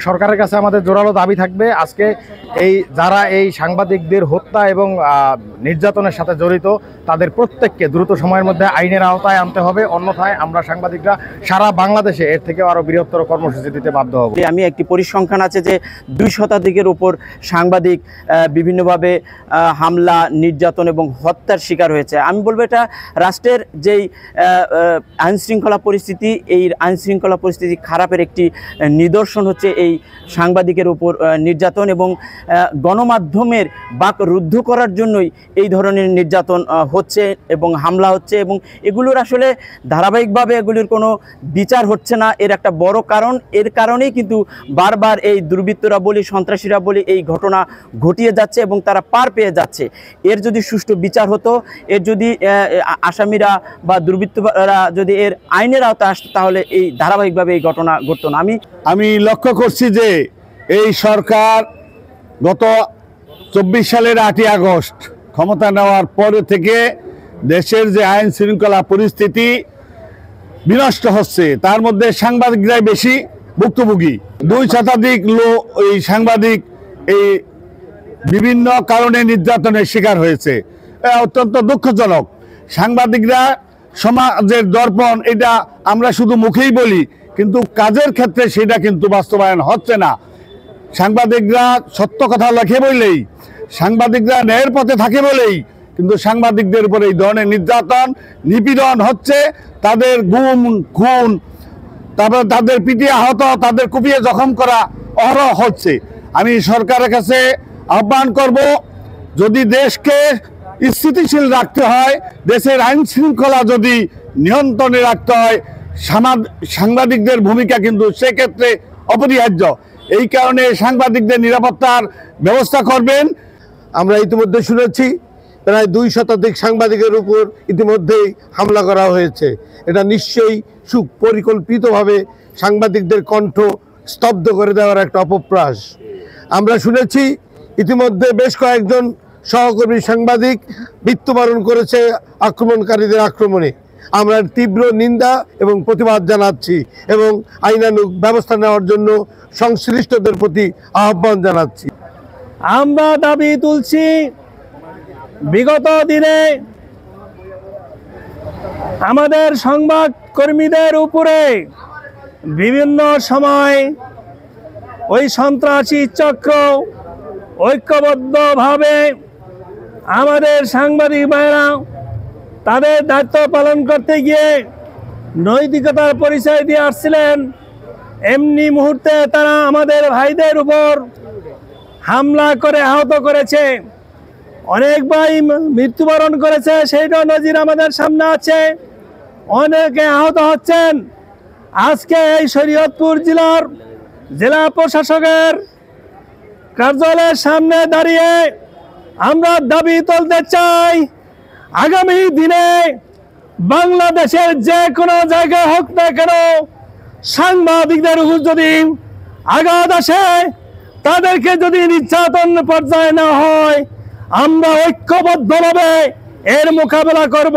সরকারের কাছে আমাদের জোরালো দাবি থাকবে, আজকে যারা এই সাংবাদিকদের হত্যা এবং নির্যাতনের সাথে জড়িত তাদের প্রত্যেককে দ্রুত সময়ের মধ্যে আইনের আওতায় আনতে হবে। অন্যথায় আমরা সাংবাদিকরা সারা বাংলাদেশে এর থেকে আরো বৃহত্তর কর্মসূচি দিতে বাধ্য হব। আমি একটি পরিসংখ্যান আছে যে 2 শতাধিকের উপর সাংবাদিক বিভিন্নভাবে হামলা, নির্যাতন এবং হত্যার শিকার হয়েছে। আমি বলবো এটা রাষ্ট্রের যেই আইনশৃঙ্খলা পরিস্থিতি, এই আইনশৃঙ্খলা পরিস্থিতি খারাপের একটি নিদর্শন হচ্ছে এই সাংবাদিকের উপর নির্যাতন এবং গণমাধ্যমের বাক রুদ্ধ করার জন্যই এই ধরনের নির্যাতন হচ্ছে এবং হামলা হচ্ছে এবং এগুলোর আসলে ধারাবাহিকভাবে এগুলির কোনো বিচার হচ্ছে না। এর একটা বড় কারণ, এর কারণেই কিন্তু বারবার এই দুর্বৃত্তরা বলি, সন্ত্রাসীরা বলি এই ঘটনা ঘটিয়ে যাচ্ছে এবং তারা পার পেয়ে যাচ্ছে। এর যদি সুষ্ঠু বিচার হতো, এর যদি আসামিরা বা দুর্বৃত্তরা যদি এর আইনের আওতায় আসতো, তাহলে এই ধারাবাহিকভাবে এই ঘটনা ঘটতো না। আমি লক্ষ্য করছি যে এই সরকার গত 24 সালের 8ই আগস্ট ক্ষমতা নেওয়ার পরে থেকে দেশের যে আইন শৃঙ্খলা পরিস্থিতি বিনষ্ট হচ্ছে, তার মধ্যে সাংবাদিকরাই বেশি ভুক্তভোগী। 2 শতাধিক এই সাংবাদিক এই বিভিন্ন কারণে নির্যাতনের শিকার হয়েছে। অত্যন্ত দুঃখজনক। সাংবাদিকরা সমাজের দর্পণ, এটা আমরা শুধু মুখেই বলি, কিন্তু কাজের ক্ষেত্রে সেটা কিন্তু বাস্তবায়ন হচ্ছে না। সাংবাদিকরা সত্য কথা লেখে বলেই, সাংবাদিকরা ন্যায়ের পথে থাকে বলেই কিন্তু সাংবাদিকদের উপরে এই ধরনের নির্যাতন, নিপীড়ন হচ্ছে। তাদের গুম, খুন, তারপরে তাদের পিটিয়ে আহত, তাদের কুপিয়ে জখম করা অহরহ হচ্ছে। আমি সরকারের কাছে আহ্বান করব, যদি দেশকে স্থিতিশীল রাখতে হয়, দেশের আইন শৃঙ্খলা যদি নিয়ন্ত্রণে রাখতে হয়, সাংবাদিকদের ভূমিকা কিন্তু সেক্ষেত্রে অপরিহার্য। এই কারণে সাংবাদিকদের নিরাপত্তার ব্যবস্থা করবেন। আমরা ইতিমধ্যে শুনেছি প্রায় 2 শতাধিক সাংবাদিকের উপর ইতিমধ্যেই হামলা করা হয়েছে। এটা নিশ্চয়ই সুপরিকল্পিতভাবে সাংবাদিকদের কণ্ঠ স্তব্ধ করে দেওয়ার একটা অপপ্রয়াস। আমরা শুনেছি ইতিমধ্যে বেশ কয়েকজন সহকর্মী সাংবাদিক মৃত্যুবরণ করেছে আক্রমণকারীদের আক্রমণে। আমরা তীব্র নিন্দা এবং প্রতিবাদ জানাচ্ছি এবং আইনানুগ ব্যবস্থা নেওয়ার জন্য সংশ্লিষ্টদের প্রতি আহ্বান জানাচ্ছি। আমরা দাবি তুলছি, বিগত দিনে আমাদের সংবাদ কর্মীদের উপরে বিভিন্ন সময় ওই সন্ত্রাসী চক্র ঐক্যবদ্ধভাবে আমাদের সাংবাদিক ভাইরা তাদের দায়িত্ব পালন করতে গিয়ে নৈতিকতার পরিচয় দিয়ে আসছিলেন। এমনি মুহূর্তে তারা আমাদের ভাইদের উপর হামলা করে আহত করেছে, অনেক ভাই মৃত্যুবরণ করেছে, সেইটাও নজির আমাদের সামনে আছে। অনেকে আহত হচ্ছেন। আজকে এই শরীয়তপুর জেলার জেলা প্রশাসকের কার্যালয়ের সামনে দাঁড়িয়ে আমরা দাবি তুলতে চাই, আগামী দিনে বাংলাদেশের যে কোনো জায়গায় হোক না কেন সাংবাদিকদের উপর যদি আঘাত আসে, তাদেরকে যদি নির্যাতন পর্যায়ে না হয়, আমরা ঐক্যবদ্ধভাবে এর মোকাবেলা করব।